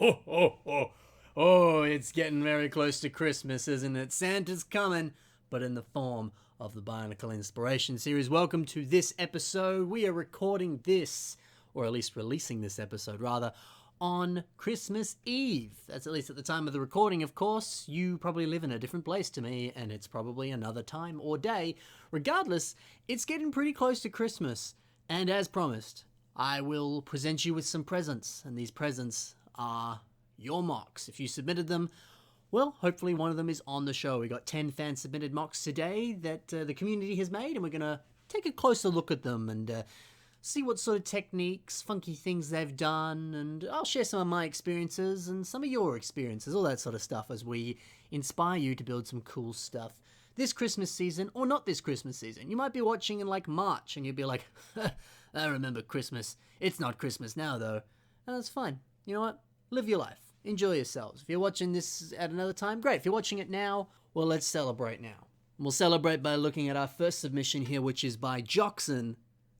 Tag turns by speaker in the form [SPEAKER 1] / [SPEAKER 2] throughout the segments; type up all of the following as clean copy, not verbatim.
[SPEAKER 1] Ho, ho, ho. Oh, it's getting very close to Christmas, isn't it? Santa's coming, but in the form of the Bionicle Inspiration series. Welcome to this episode. We are recording this, or at least releasing this episode, rather, on Christmas Eve. That's at least at the time of the recording, of course. You probably live in a different place to me, and it's probably another time or day. Regardless, it's getting pretty close to Christmas. And as promised, I will present you with some presents, and these presents are your mocks. If you submitted them, well, hopefully one of them is on the show. We got 10 fan-submitted mocks today that the community has made, and we're going to take a closer look at them and see what sort of techniques, funky things they've done, and I'll share some of my experiences and some of your experiences, all that sort of stuff, as we inspire you to build some cool stuff this Christmas season, or not this Christmas season. You might be watching in like March, and you'd be like, I remember Christmas. It's not Christmas now, though. And that's fine. You know what? Live your life. Enjoy yourselves. If you're watching this at another time, great. If you're watching it now, well, let's celebrate now. We'll celebrate by looking at our first submission here, which is by Joxon,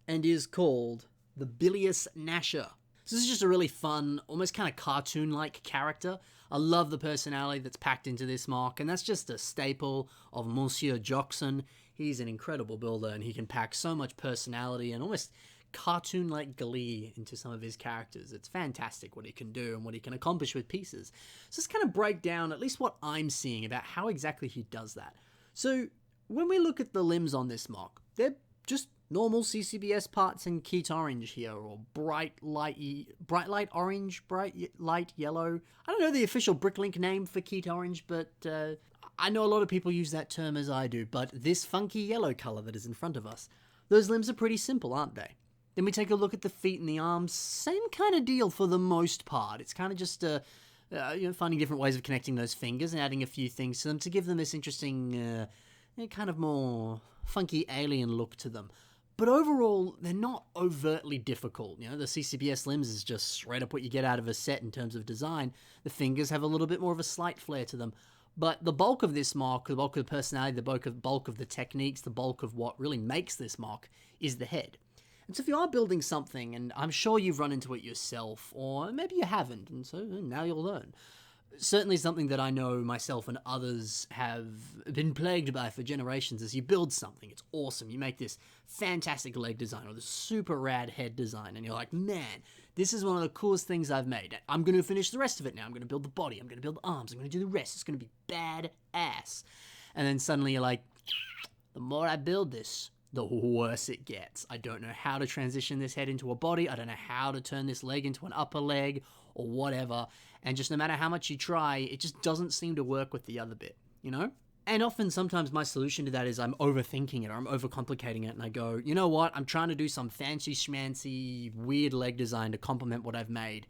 [SPEAKER 1] and is called the Bilious Gnasher. So this is just a really fun, almost kind of cartoon-like character. I love the personality that's packed into this mock, and that's just a staple of Monsieur Joxon. He's an incredible builder, and he can pack so much personality and almost cartoon-like glee into some of his characters. It's fantastic what he can do and what he can accomplish with pieces. So let's kind of break down at least what I'm seeing about how exactly he does that. So when we look at the limbs on this mock, they're just normal CCBS parts in Keat Orange here, or bright light orange, bright light yellow. I don't know the official Bricklink name for Keat Orange, but I know a lot of people use that term as I do, but this funky yellow color that is in front of us, those limbs are pretty simple, aren't they? Then we take a look at the feet and the arms. Same kind of deal for the most part. It's kind of just finding different ways of connecting those fingers and adding a few things to them to give them this interesting, kind of more funky alien look to them. But overall, they're not overtly difficult. You know, the CCBS limbs is just straight up what you get out of a set in terms of design. The fingers have a little bit more of a slight flair to them. But the bulk of this mock, the bulk of the personality, the bulk of the techniques, the bulk of what really makes this mock is the head. And so if you are building something, and I'm sure you've run into it yourself, or maybe you haven't, and so now you'll learn. Certainly something that I know myself and others have been plagued by for generations is you build something, it's awesome, you make this fantastic leg design or this super rad head design, and you're like, man, this is one of the coolest things I've made. I'm going to finish the rest of it now. I'm going to build the body, I'm going to build the arms, I'm going to do the rest. It's going to be badass. And then suddenly you're like, the more I build this, the worse it gets. I don't know how to transition this head into a body. I don't know how to turn this leg into an upper leg or whatever. And just no matter how much you try, it just doesn't seem to work with the other bit, you know? And often, sometimes my solution to that is I'm overthinking it or I'm overcomplicating it, and I go, you know what? I'm trying to do some fancy schmancy weird leg design to complement what I've made.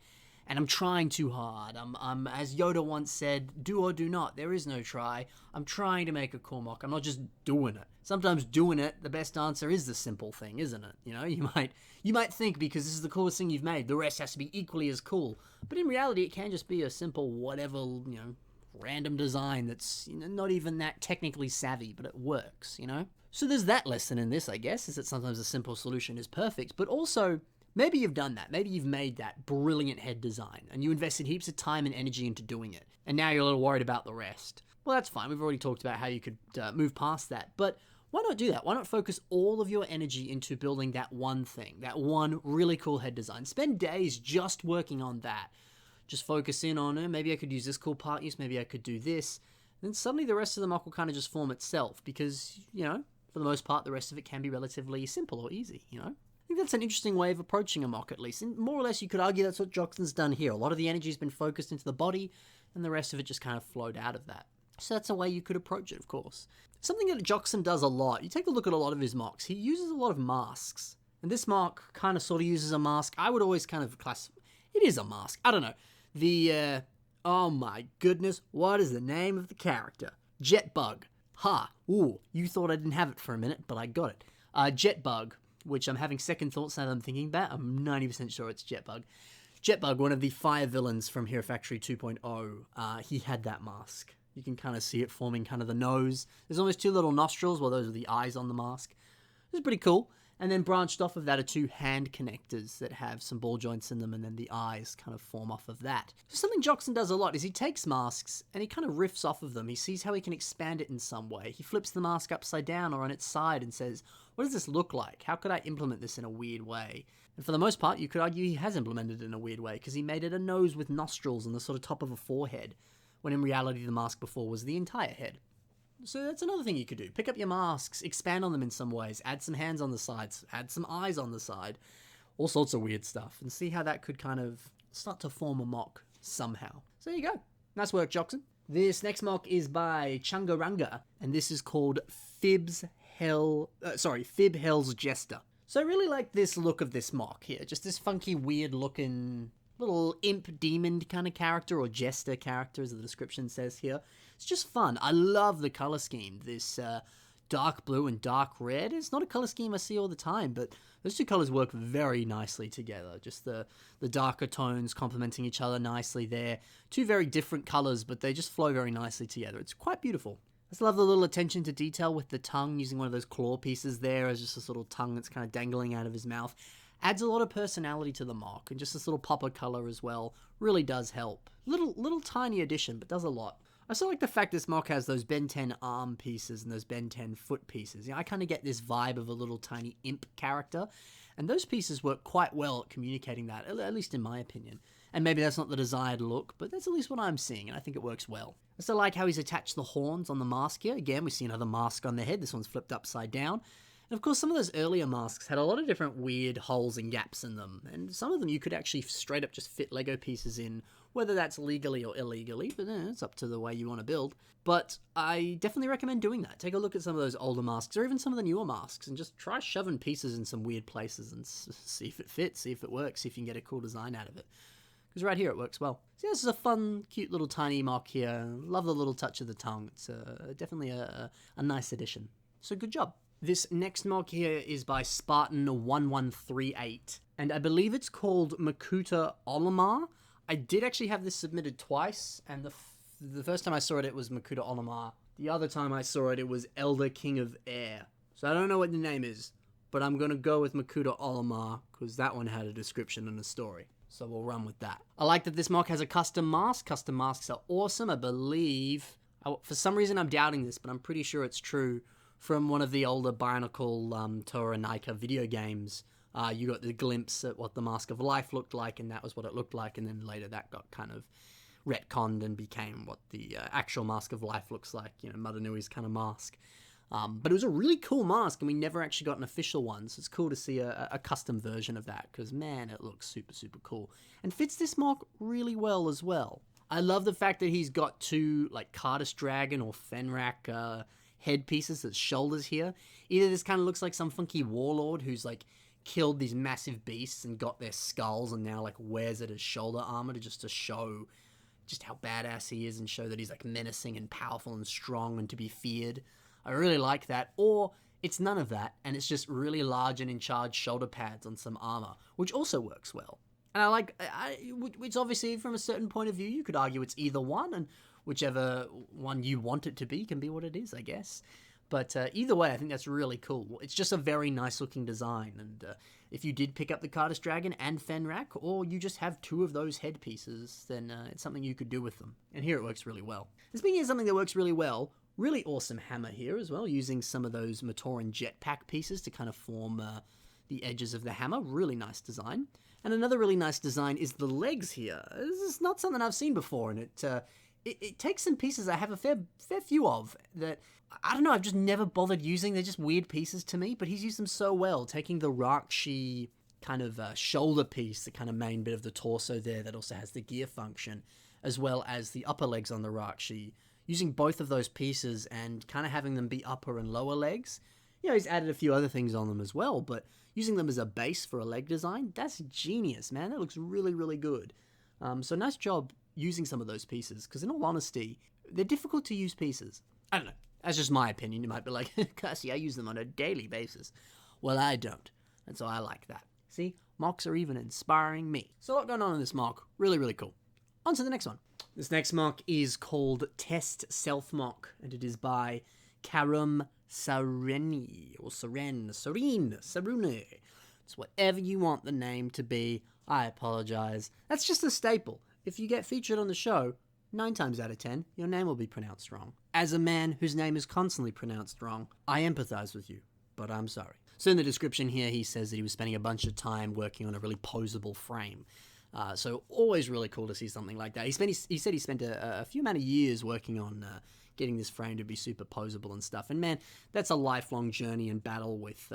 [SPEAKER 1] And I'm trying too hard. I'm, as Yoda once said, do or do not. There is no try. I'm trying to make a cool mock. I'm not just doing it. Sometimes doing it, the best answer is the simple thing, isn't it? You know, you might think because this is the coolest thing you've made, the rest has to be equally as cool. But in reality, it can just be a simple whatever, random design that's not even that technically savvy, but it works, So there's that lesson in this, I guess, is that sometimes a simple solution is perfect, but also maybe you've done that. Maybe you've made that brilliant head design and you invested heaps of time and energy into doing it. And now you're a little worried about the rest. Well, that's fine. We've already talked about how you could move past that. But why not do that? Why not focus all of your energy into building that one thing, that one really cool head design? Spend days just working on that. Just focus in on it. Maybe I could use this cool part use. Maybe I could do this. And then suddenly the rest of the mock will kind of just form itself because, for the most part, the rest of it can be relatively simple or easy, I think that's an interesting way of approaching a mock, at least. And more or less, you could argue that's what Joxon's done here. A lot of the energy has been focused into the body, and the rest of it just kind of flowed out of that. So that's a way you could approach it, of course. Something that Joxon does a lot, you take a look at a lot of his mocks, he uses a lot of masks. And this mock kind of sort of uses a mask. I would always kind of it is a mask. I don't know. Oh my goodness, what is the name of the character? Jetbug. Ha. Ooh, you thought I didn't have it for a minute, but I got it. Jetbug, which I'm having second thoughts now that I'm thinking about. I'm 90% sure it's Jetbug. Jetbug, one of the fire villains from Hero Factory 2.0, he had that mask. You can kind of see it forming kind of the nose. There's almost two little nostrils, well, those are the eyes on the mask. It's pretty cool. And then branched off of that are 2 hand connectors that have some ball joints in them, and then the eyes kind of form off of that. So something Joxon does a lot is he takes masks and he kind of riffs off of them. He sees how he can expand it in some way. He flips the mask upside down or on its side and says, what does this look like? How could I implement this in a weird way? And for the most part, you could argue he has implemented it in a weird way, because he made it a nose with nostrils and the sort of top of a forehead, when in reality the mask before was the entire head. So that's another thing you could do. Pick up your masks, expand on them in some ways, add some hands on the sides, add some eyes on the side, all sorts of weird stuff, and see how that could kind of start to form a mock somehow. So there you go. Nice work, Joxon. This next mock is by Chungarunga, and this is called Fib Hell's Jester. So I really like this look of this mock here. Just this funky, weird looking little imp demon kind of character, or jester character as the description says here. It's just fun. I love the color scheme. This dark blue and dark red. It's not a color scheme I see all the time, but those 2 colors work very nicely together. Just the darker tones complementing each other nicely there. 2 very different colors, but they just flow very nicely together. It's quite beautiful. I just love the little attention to detail with the tongue, using one of those claw pieces there as just this little tongue that's kind of dangling out of his mouth. Adds a lot of personality to the mock, and just this little pop of color as well really does help. Little tiny addition, but does a lot. I also like the fact this mock has those Ben 10 arm pieces and those Ben 10 foot pieces. I kind of get this vibe of a little tiny imp character, and those pieces work quite well at communicating that, at least in my opinion. And maybe that's not the desired look, but that's at least what I'm seeing, and I think it works well. I also like how he's attached the horns on the mask here. Again, we see another mask on the head. This one's flipped upside down. And of course, some of those earlier masks had a lot of different weird holes and gaps in them, and some of them you could actually straight up just fit Lego pieces in, whether that's legally or illegally, but it's up to the way you want to build. But I definitely recommend doing that. Take a look at some of those older masks, or even some of the newer masks, and just try shoving pieces in some weird places and see if it fits, see if it works, see if you can get a cool design out of it. Because right here it works well. So yeah, this is a fun, cute little tiny mock here. Love the little touch of the tongue. It's definitely a nice addition. So good job. This next mock here is by Spartan1138, and I believe it's called Makuta Olimar. I did actually have this submitted twice, and the first time I saw it, it was Makuta Olimar. The other time I saw it, it was Elder King of Air. So I don't know what the name is, but I'm going to go with Makuta Olimar, because that one had a description and a story. So we'll run with that. I like that this mock has a custom mask. Custom masks are awesome. I believe, for some reason I'm doubting this, but I'm pretty sure it's true. From one of the older Bionicle Tora Naika video games, you got the glimpse at what the Mask of Life looked like, and that was what it looked like, and then later that got kind of retconned and became what the actual Mask of Life looks like, Mother Nui's kind of mask. But it was a really cool mask, and we never actually got an official one, so it's cool to see a custom version of that, because man, it looks super, super cool. And fits this mock really well as well. I love the fact that he's got 2, like, Cardus Dragon or Fenrak head pieces as shoulders here. Either this kind of looks like some funky warlord who's, like, killed these massive beasts and got their skulls and now, like, wears it as shoulder armor to show just how badass he is and show that he's, like, menacing and powerful and strong and to be feared. I really like that. Or it's none of that, and it's just really large and in charge shoulder pads on some armor, which also works well. And I like, it's obviously from a certain point of view, you could argue it's either one, and whichever one you want it to be can be what it is, I guess. But either way, I think that's really cool. It's just a very nice looking design, and if you did pick up the Cardus Dragon and Fenrak, or you just have 2 of those headpieces, then it's something you could do with them. And here it works really well. And speaking of something that works really well, really awesome hammer here as well, using some of those Matoran jetpack pieces to kind of form the edges of the hammer. Really nice design. And another really nice design is the legs here. This is not something I've seen before, and it takes some pieces I have a fair few of that, I don't know, I've just never bothered using. They're just weird pieces to me, but he's used them so well, taking the Rakshi kind of shoulder piece, the kind of main bit of the torso there that also has the gear function, as well as the upper legs on the Rakshi, using both of those pieces and kind of having them be upper and lower legs. He's added a few other things on them as well, but using them as a base for a leg design, that's genius, man. That looks really, really good. So nice job using some of those pieces, because in all honesty, they're difficult to use pieces. I don't know. That's just my opinion. You might be like, Cassie, I use them on a daily basis. Well, I don't. And so I like that. See, mocks are even inspiring me. So a lot going on in this mock. Really, really cool. On to the next one. This next mock is called Test Self Mock, and it is by Karum Sarene, or Sarune. It's whatever you want the name to be. I apologize. That's just a staple. If you get featured on the show, 9 times out of 10, your name will be pronounced wrong. As a man whose name is constantly pronounced wrong, I empathize with you, but I'm sorry. So in the description here, he says that he was spending a bunch of time working on a really posable frame. So always really cool to see something like that. He said he spent a few amount of years working on getting this frame to be super posable and stuff. And man, that's a lifelong journey and battle with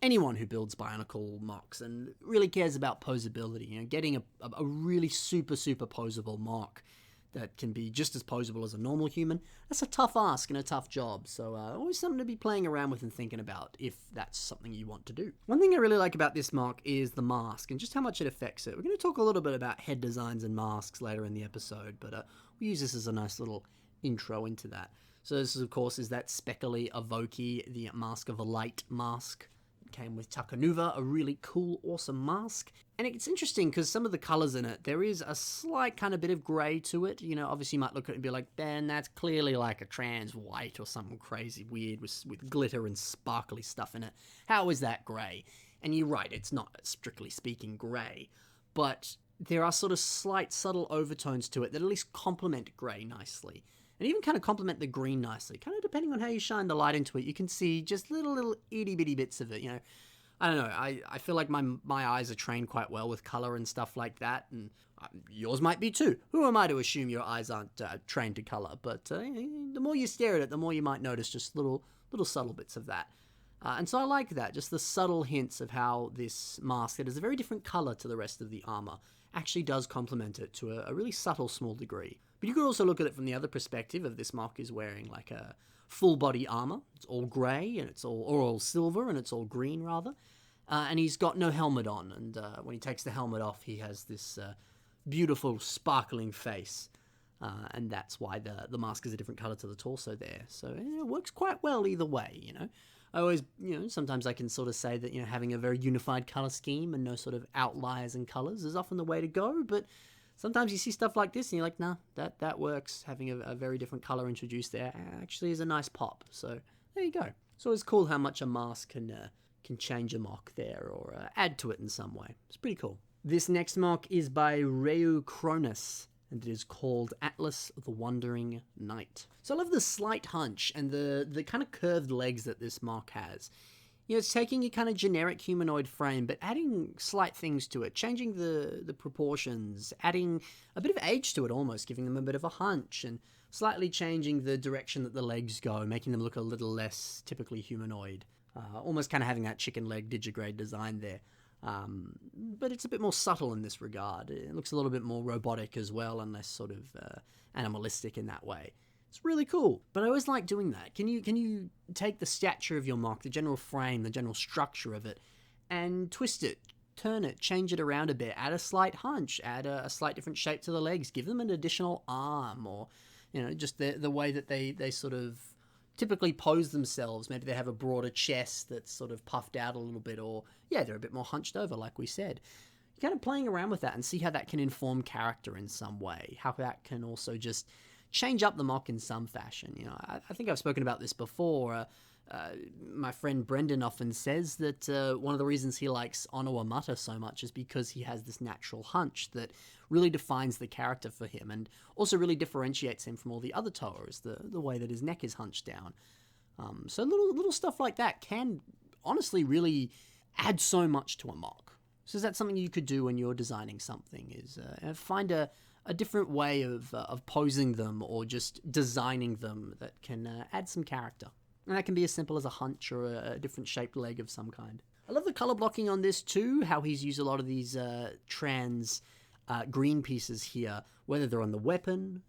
[SPEAKER 1] anyone who builds Bionicle MOCs and really cares about posability. You know, getting a really super posable MOC that can be just as posable as a normal human, that's a tough ask and a tough job. So always something to be playing around with and thinking about if that's something you want to do. One thing I really like about this MOC is the mask and just how much it affects it. We're going to talk a little bit about head designs and masks later in the episode, but we'll use this as a nice little intro into that. So this, of course, is that Speckly Avoki, the Mask of a Light mask. It came with Takanuva, a really cool, awesome mask. And it's interesting because some of the colors in it, there is a slight kind of bit of gray to it. You know, obviously you might look at it and be like, Ben, that's clearly like a trans white or something crazy weird with glitter and sparkly stuff in it. How is that gray? And you're right, it's not strictly speaking gray, but there are sort of slight subtle overtones to it that at least complement gray nicely. And even kind of complement the green nicely. Kind of depending on how you shine the light into it, you can see just little itty bitty bits of it, you know. I don't know, I feel like my eyes are trained quite well with color and stuff like that, and yours might be too. Who am I to assume your eyes aren't trained to color? But the more you stare at it, the more you might notice just little subtle bits of that. And so I like that, just the subtle hints of how this mask, that is a very different color to the rest of the armor, actually does complement it to a really subtle small degree. But you could also look at it from the other perspective of this MOC is wearing like a full body armor. It's all grey and it's all silver and it's all green rather. And he's got no helmet on. And when he takes the helmet off, he has this beautiful sparkling face. And that's why the mask is a different color to the torso there. So it works quite well either way, you know. I always, you know, sometimes I can sort of say that, you know, having a very unified color scheme and no sort of outliers in colors is often the way to go, but sometimes you see stuff like this and you're like, nah, that works. Having a very different color introduced there actually is a nice pop. So there you go. So it's cool how much a mask can change a MOC there or add to it in some way. It's pretty cool. This next MOC is by Reu Cronus, and it is called Atlas the Wandering Knight. So I love the slight hunch and the kind of curved legs that this MOC has. You know, it's taking a kind of generic humanoid frame, but adding slight things to it, changing the proportions, adding a bit of age to it almost, giving them a bit of a hunch, and slightly changing the direction that the legs go, making them look a little less typically humanoid. Almost kind of having that chicken leg digigrade design there. But it's a bit more subtle in this regard. It looks a little bit more robotic as well and less sort of animalistic in that way. It's really cool, but I always like doing that. Can you take the stature of your MOC, the general frame, the general structure of it, and twist it, turn it, change it around a bit, add a slight hunch, add a slight different shape to the legs, give them an additional arm, or, you know, just the way that they sort of typically pose themselves. Maybe they have a broader chest that's sort of puffed out a little bit, or, yeah, they're a bit more hunched over, like we said. You're kind of playing around with that and see how that can inform character in some way, how that can also just change up the MOC in some fashion. You know, I think I've spoken about this before. My friend Brendan often says that one of the reasons he likes Ono Amata so much is because he has this natural hunch that really defines the character for him and also really differentiates him from all the other Toas, the way that his neck is hunched down. So little stuff like that can honestly really add so much to a MOC. So that's something you could do when you're designing something, is find a different way of posing them or just designing them that can add some character. And that can be as simple as a hunch or a different shaped leg of some kind. I love the color blocking on this too, how he's used a lot of these trans green pieces here, whether they're on the weapon,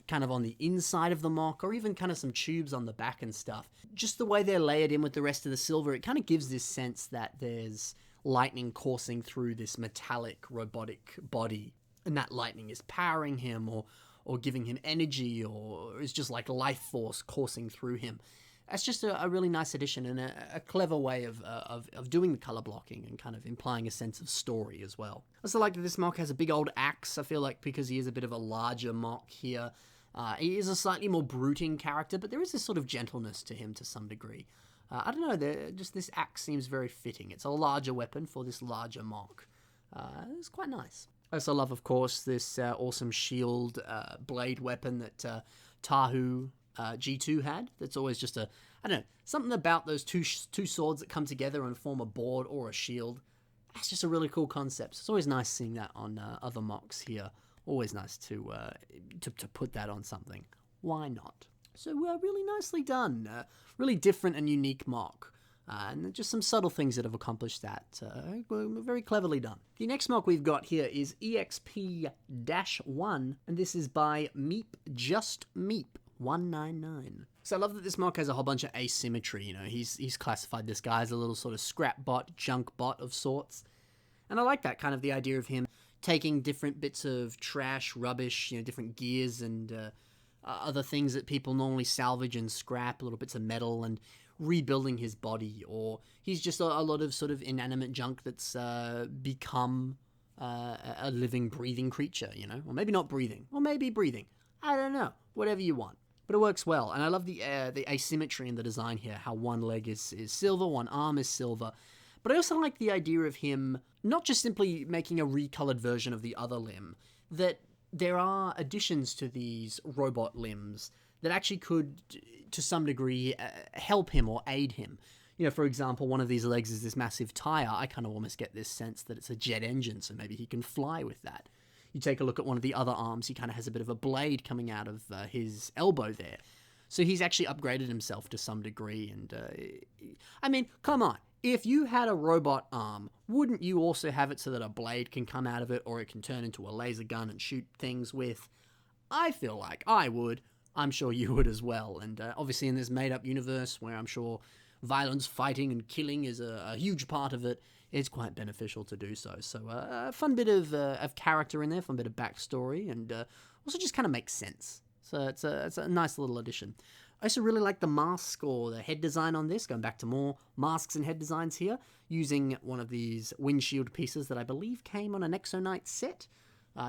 [SPEAKER 1] kind of on the inside of the MOC, or even kind of some tubes on the back and stuff. Just the way they're layered in with the rest of the silver, it kind of gives this sense that there's lightning coursing through this metallic robotic body, and that lightning is powering him or giving him energy, or is just like life force coursing through him. That's just a really nice addition and a clever way of doing the color blocking and kind of implying a sense of story as well. I also like that this MOC has a big old axe. I feel like because he is a bit of a larger MOC here, He is a slightly more brooding character, but there is this sort of gentleness to him to some degree. I don't know, just this axe seems very fitting. It's a larger weapon for this larger Mok. It's quite nice. I also love, of course, this awesome shield blade weapon that Tahu G2 had. That's always just I don't know, something about those two swords that come together and form a board or a shield. That's just a really cool concept. It's always nice seeing that on other Moks here. Always nice to put that on something. Why not? So really nicely done. Really different and unique Mok. And just some subtle things that have accomplished that. Very cleverly done. The next Mok we've got here is EXP-1, and this is by Meep Just Meep 199. So I love that this Mok has a whole bunch of asymmetry. You know, he's classified this guy as a little sort of scrap bot, junk bot of sorts. And I like that kind of the idea of him taking different bits of trash, rubbish, you know, different gears and other things that people normally salvage and scrap, little bits of metal, and rebuilding his body. Or he's just a lot of sort of inanimate junk that's become a living, breathing creature, you know? Or maybe not breathing, or maybe breathing. I don't know. Whatever you want. But it works well. And I love the asymmetry in the design here, how one leg is silver, one arm is silver. But I also like the idea of him not just simply making a recolored version of the other limb, that there are additions to these robot limbs that actually could, to some degree, help him or aid him. You know, for example, one of these legs is this massive tire. I kind of almost get this sense that it's a jet engine, so maybe he can fly with that. You take a look at one of the other arms, he kind of has a bit of a blade coming out of his elbow there. So he's actually upgraded himself to some degree. And I mean, come on. If you had a robot arm, wouldn't you also have it so that a blade can come out of it, or it can turn into a laser gun and shoot things with? I feel like I would. I'm sure you would as well. And obviously in this made-up universe where I'm sure violence, fighting, and killing is a huge part of it, it's quite beneficial to do so. So a fun bit of character in there, fun bit of backstory, and also just kind of makes sense. So it's a nice little addition. I also really like the mask or the head design on this, going back to more masks and head designs here, using one of these windshield pieces that I believe came on an Exonite set.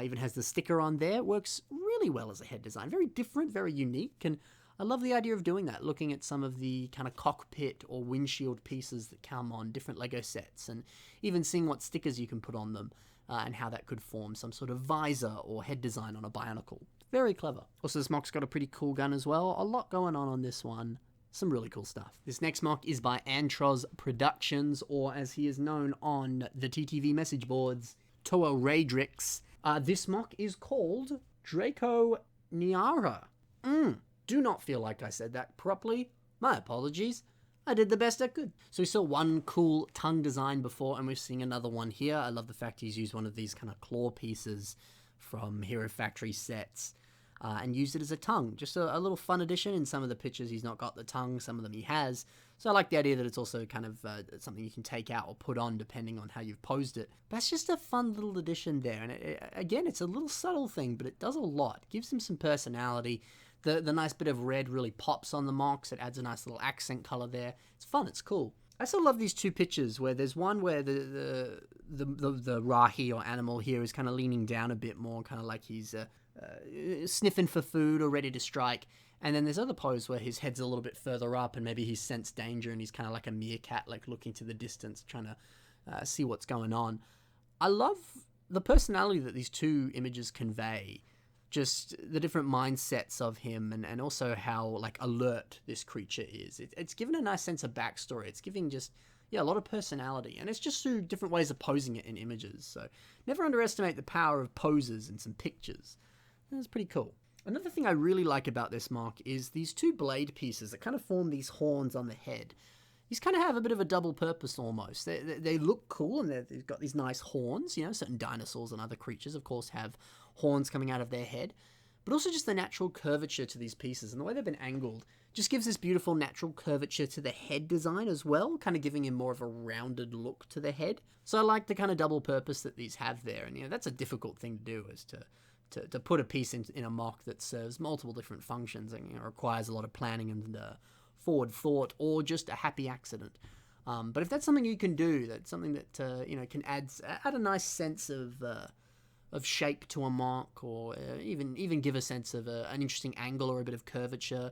[SPEAKER 1] Even has the sticker on there. Works really well as a head design. Very different, very unique, and I love the idea of doing that, looking at some of the kind of cockpit or windshield pieces that come on different LEGO sets, and even seeing what stickers you can put on them, and how that could form some sort of visor or head design on a Bionicle. Very clever. Also, this Mok's got a pretty cool gun as well. A lot going on this one. Some really cool stuff. This next Mok is by Antros Productions, or as he is known on the TTV message boards, Toa Radrix. This Mok is called Draco Niara. Do not feel like I said that properly. My apologies. I did the best I could. So we saw one cool tongue design before, and we're seeing another one here. I love the fact he's used one of these kind of claw pieces from Hero Factory sets and used it as a tongue. Just a little fun addition. In some of the pictures he's not got the tongue, some of them he has. So I like the idea that it's also kind of something you can take out or put on depending on how you've posed it. But it's just a fun little addition there. And again, it's a little subtle thing, but it does a lot. It gives him some personality. The nice bit of red really pops on the Moks. It adds a nice little accent color there. It's fun. It's cool. I still love these two pictures where there's one where the Rahi or animal here is kind of leaning down a bit more, kind of like he's sniffing for food or ready to strike. And then there's other pose where his head's a little bit further up and maybe he's sensed danger and he's kind of like a meerkat, like looking to the distance, trying to see what's going on. I love the personality that these two images convey. Just the different mindsets of him and also how like alert this creature is. It's given a nice sense of backstory. It's giving just, a lot of personality. And it's just through different ways of posing it in images. So never underestimate the power of poses and some pictures. That's pretty cool. Another thing I really like about this Mok is these two blade pieces that kind of form these horns on the head. These kind of have a bit of a double purpose almost. They look cool and they've got these nice horns. You know, certain dinosaurs and other creatures, of course, have horns coming out of their head. But also just the natural curvature to these pieces and the way they've been angled just gives this beautiful natural curvature to the head design as well, kind of giving him more of a rounded look to the head. So I like the kind of double purpose that these have there. And, that's a difficult thing to do, is to put a piece in a Mok that serves multiple different functions and requires a lot of planning and forward thought or just a happy accident. But if that's something you can do, that's something that can add a nice sense of of shape to a mock, or even give a sense of an interesting angle or a bit of curvature,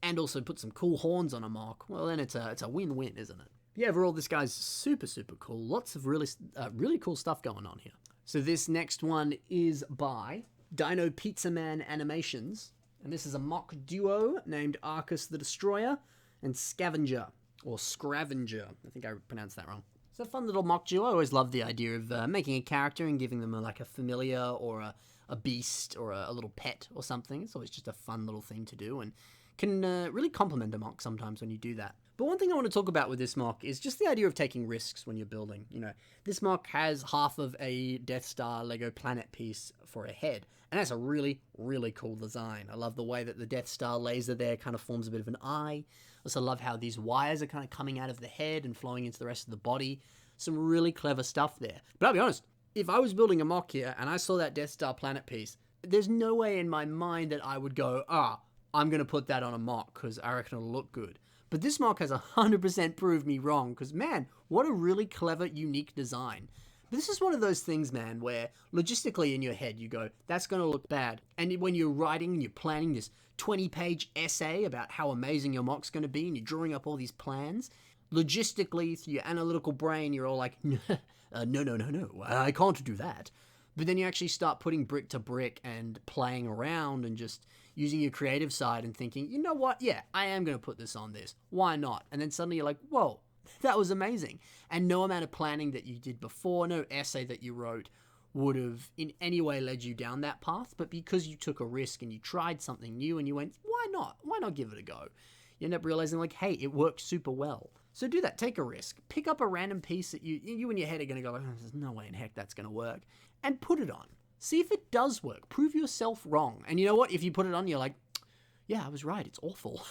[SPEAKER 1] and also put some cool horns on a mock, well then it's a win-win, isn't it? Yeah, overall this guy's super cool. Lots of really cool stuff going on here. So this next one is by Dino Pizza Man Animations, and this is a mock duo named Arcus the Destroyer and Scavenger, or Scravenger. I think I pronounced that wrong. It's a fun little mock duo. I always love the idea of making a character and giving them like a familiar or a beast or a little pet or something. It's always just a fun little thing to do, and can really complement a mock sometimes when you do that. But one thing I want to talk about with this mock is just the idea of taking risks when you're building. You know, this mock has half of a Death Star Lego planet piece for a head, and that's a really cool design. I love the way that the Death Star laser there kind of forms a bit of an eye. I also love how these wires are kind of coming out of the head and flowing into the rest of the body. Some really clever stuff there. But I'll be honest, if I was building a mock here and I saw that Death Star planet piece, there's no way in my mind that I would go, I'm going to put that on a mock because I reckon it'll look good. But this mock has 100% proved me wrong, because man, what a really clever, unique design. But this is one of those things, man, where logistically in your head you go, that's going to look bad. And when you're writing and you're planning this 20-page essay about how amazing your mock's going to be, and you're drawing up all these plans, logistically, through your analytical brain, you're all like, no, I can't do that. But then you actually start putting brick to brick and playing around and just using your creative side and thinking, you know what? Yeah, I am going to put this on this. Why not? And then suddenly you're like, whoa, that was amazing. And no amount of planning that you did before, no essay that you wrote would have in any way led you down that path. But because you took a risk and you tried something new and you went, why not? Why not give it a go? You end up realizing like, hey, it works super well. So do that. Take a risk. Pick up a random piece that you in your head are going to go, like, there's no way in heck that's going to work. And put it on. See if it does work. Prove yourself wrong. And you know what? If you put it on, you're like, yeah, I was right. It's awful.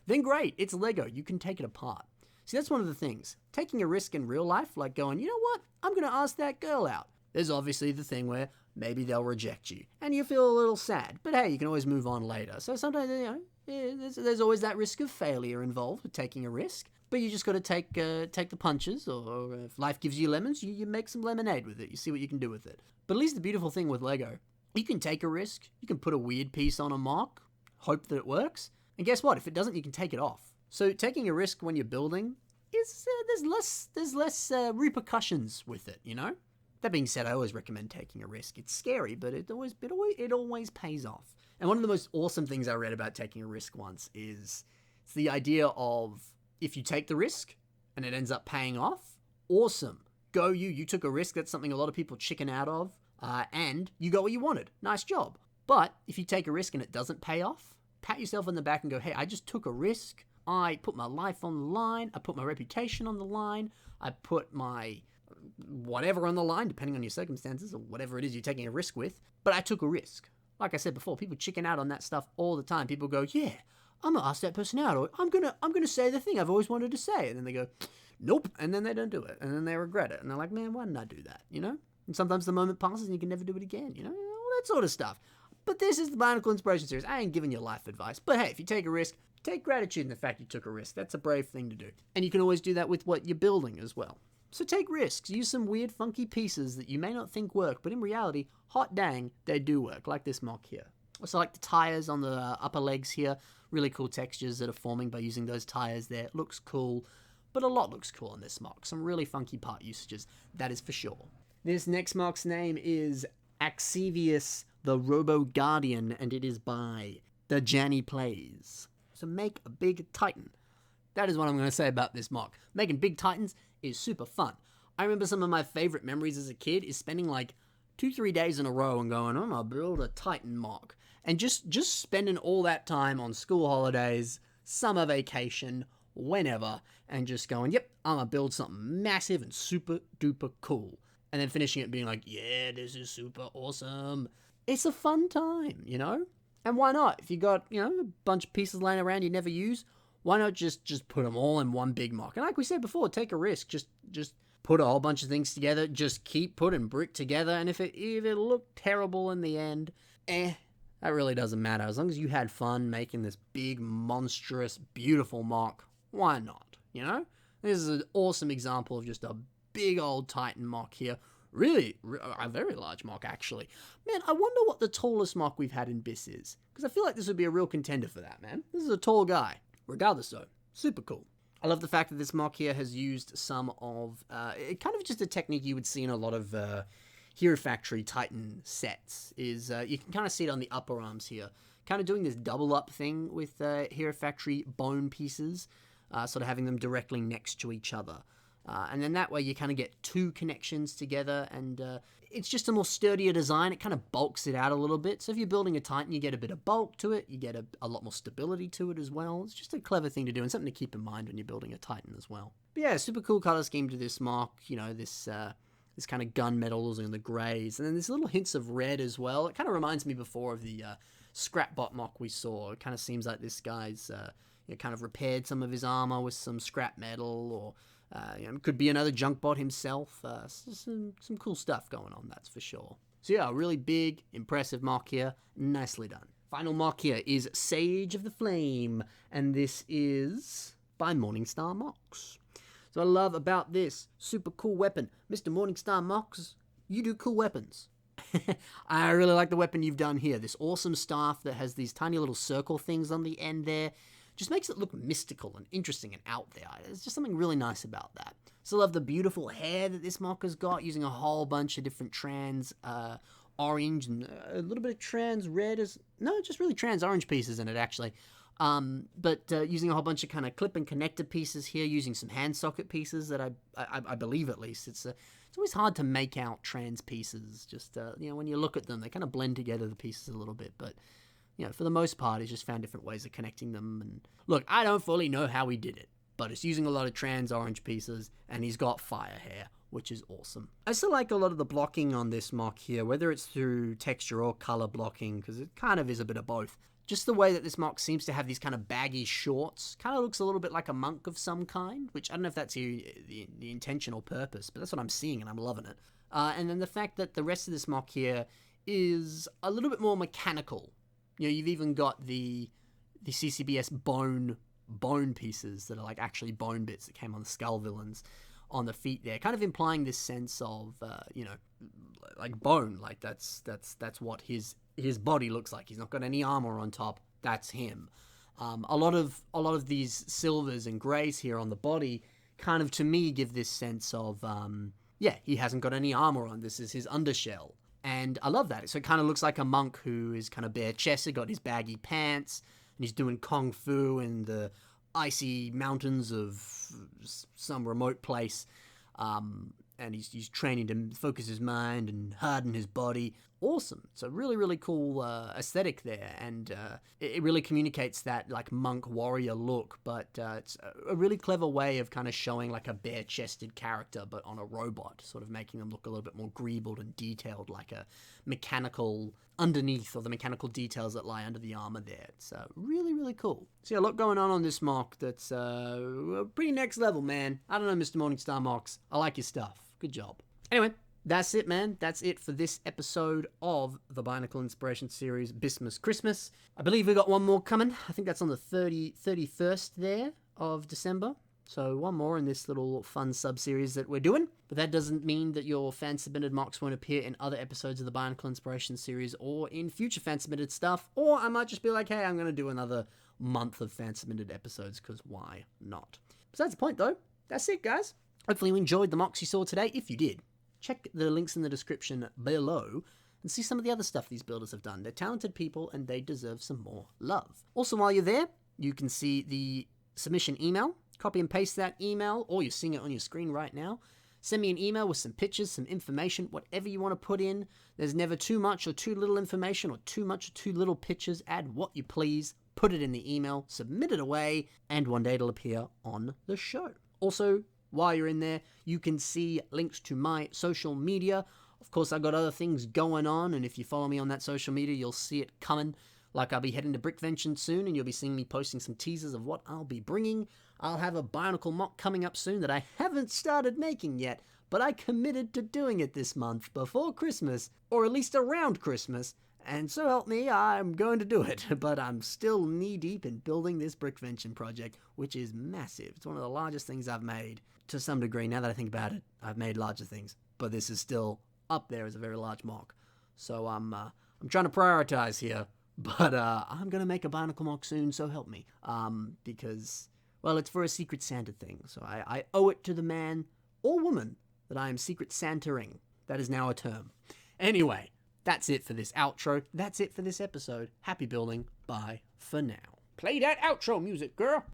[SPEAKER 1] Then great. It's Lego. You can take it apart. See, that's one of the things. Taking a risk in real life, like going, you know what? I'm going to ask that girl out. There's obviously the thing where maybe they'll reject you. And you feel a little sad. But hey, you can always move on later. So sometimes, there's always that risk of failure involved with taking a risk. But you just got to take the punches, or if life gives you lemons, you make some lemonade with it. You see what you can do with it. But at least the beautiful thing with Lego, you can take a risk, you can put a weird piece on a mock, hope that it works, and guess what? If it doesn't, you can take it off. So taking a risk when you're building is there's less repercussions with it, you know. That being said, I always recommend taking a risk. It's scary, but it always pays off. And one of the most awesome things I read about taking a risk once is it's the idea of, if you take the risk and it ends up paying off, awesome. Go you. You took a risk. That's something a lot of people chicken out of. And you got what you wanted. Nice job. But if you take a risk and it doesn't pay off, pat yourself on the back and go, hey, I just took a risk. I put my life on the line. I put my reputation on the line. I put my whatever on the line, depending on your circumstances or whatever it is you're taking a risk with. But I took a risk. Like I said before, people chicken out on that stuff all the time. People go, yeah, I'm gonna ask that person out, or I'm gonna say the thing I've always wanted to say, and then they go, nope, and then they don't do it, and then they regret it, and they're like, man, why didn't I do that? You know? And sometimes the moment passes and you can never do it again. You know, all that sort of stuff. But this is the Bionicle Inspiration Series. I ain't giving you life advice, but hey, if you take a risk, take gratitude in the fact you took a risk. That's a brave thing to do, and you can always do that with what you're building as well. So take risks. Use some weird, funky pieces that you may not think work, but in reality, hot dang, they do work, like this mock here. Also, like the tires on the upper legs here. Really cool textures that are forming by using those tires there. It looks cool, but a lot looks cool in this mock. Some really funky part usages, that is for sure. This next mock's name is Axivius the Robo Guardian, and it is by the Janny Plays. So make a big Titan. That is what I'm going to say about this mock. Making big Titans is super fun. I remember some of my favorite memories as a kid is spending like 2-3 days in a row and going, I'm going to build a Titan mock. And just spending all that time on school holidays, summer vacation, whenever, and just going, yep, I'm going to build something massive and super duper cool. And then finishing it being like, yeah, this is super awesome. It's a fun time, you know? And why not? If you got, a bunch of pieces laying around you never use, why not just put them all in one big mock? And like we said before, take a risk. Just put a whole bunch of things together. Just keep putting brick together. And if it looked terrible in the end, that really doesn't matter. As long as you had fun making this big, monstrous, beautiful mock, why not, you know? This is an awesome example of just a big old Titan mock here. A very large mock, actually. Man, I wonder what the tallest mock we've had in BIS is, because I feel like this would be a real contender for that, man. This is a tall guy. Regardless, though, super cool. I love the fact that this mock here has used some of, kind of just a technique you would see in a lot of Hero Factory Titan sets, is you can kind of see it on the upper arms here, kind of doing this double up thing with Hero Factory bone pieces, sort of having them directly next to each other. And then that way you kind of get two connections together, and it's just a more sturdier design. It kind of bulks it out a little bit. So if you're building a Titan, you get a bit of bulk to it. You get a lot more stability to it as well. It's just a clever thing to do and something to keep in mind when you're building a Titan as well. But yeah, super cool color scheme to this mock. You know, this kind of gunmetals and the grays. And then there's little hints of red as well. It kind of reminds me before of the Scrapbot mock we saw. It kind of seems like this guy's kind of repaired some of his armor with some scrap metal, or could be another Junkbot himself. Some cool stuff going on, that's for sure. So yeah, a really big, impressive mock here. Nicely done. Final mock here is Sage of the Flame, and this is by Morningstar Mox. So I love about this super cool weapon. Mr. Morningstar Mox, you do cool weapons. I really like the weapon you've done here. This awesome staff that has these tiny little circle things on the end there. Just makes it look mystical and interesting and out there. There's just something really nice about that. Still love the beautiful hair that this mock has got, using a whole bunch of different trans orange and a little bit of trans red. Just really trans orange pieces in it, actually. But using a whole bunch of kind of clip and connector pieces here, using some hand socket pieces that I believe, at least. It's always hard to make out trans pieces. Just, when you look at them, they kind of blend together, the pieces, a little bit. But for the most part, he's just found different ways of connecting them. And look, I don't fully know how he did it, but it's using a lot of trans orange pieces, and he's got fire hair, which is awesome. I still like a lot of the blocking on this mock here, whether it's through texture or color blocking, because it kind of is a bit of both. Just the way that this mock seems to have these kind of baggy shorts, kind of looks a little bit like a monk of some kind, which I don't know if that's the intentional purpose, but that's what I'm seeing, and I'm loving it. And then the fact that the rest of this mock here is a little bit more mechanical. You've even got the CCBS bone pieces that are like actually bone bits that came on the Skull villains on the feet there, kind of implying this sense of like bone, like that's what his body looks like. He's not got any armor on top. That's him. A lot of these silvers and grays here on the body kind of, to me, give this sense of he hasn't got any armor on. This is his undershell. And I love that. So it kind of looks like a monk who is kind of bare-chested, got his baggy pants, and he's doing kung fu in the icy mountains of some remote place. And he's training to focus his mind and harden his body. Awesome. It's a really, really cool aesthetic there, and it really communicates that like monk warrior look, but it's a really clever way of kind of showing like a bare-chested character, but on a robot, sort of making them look a little bit more greebled and detailed, like a mechanical underneath, or the mechanical details that lie under the armor there. It's really, really cool. So yeah, a lot going on this mock that's pretty next level, man. I don't know, Mr. Morningstar Mox. I like your stuff. Good job. Anyway, that's it, man. That's it for this episode of the Bionicle Inspiration series, Bismuth Christmas. I believe we got one more coming. I think that's on the 31st there of December. So one more in this little fun sub-series that we're doing. But that doesn't mean that your fan-submitted mocks won't appear in other episodes of the Bionicle Inspiration series, or in future fan-submitted stuff. Or I might just be like, hey, I'm going to do another month of fan-submitted episodes, because why not? Besides the point, though, that's it, guys. Hopefully you enjoyed the mocks you saw today. If you did, check the links in the description below and see some of the other stuff these builders have done. They're talented people, and they deserve some more love. Also, while you're there, you can see the submission email. Copy and paste that email, or you're seeing it on your screen right now. Send me an email with some pictures, some information, whatever you want to put in. There's never too much or too little information, or too much or too little pictures. Add what you please. Put it in the email, submit it away, and one day it'll appear on the show. Also, while you're in there, you can see links to my social media. Of course, I've got other things going on, and if you follow me on that social media, you'll see it coming. Like, I'll be heading to Brickvention soon, and you'll be seeing me posting some teasers of what I'll be bringing. I'll have a Bionicle mock coming up soon that I haven't started making yet, but I committed to doing it this month before Christmas, or at least around Christmas, and so help me, I'm going to do it. But I'm still knee-deep in building this Brickvention project, which is massive. It's one of the largest things I've made. To some degree, now that I think about it, I've made larger things, but this is still up there is a very large mock. So I'm trying to prioritize here, but I'm gonna make a Bionicle mock soon, so help me. Because, well, it's for a Secret Santa thing, so I owe it to the man or woman that I am Secret Santa-ing. That is now a term. Anyway, that's it for this outro. That's it for this episode. Happy building. Bye for now. Play that outro music, girl.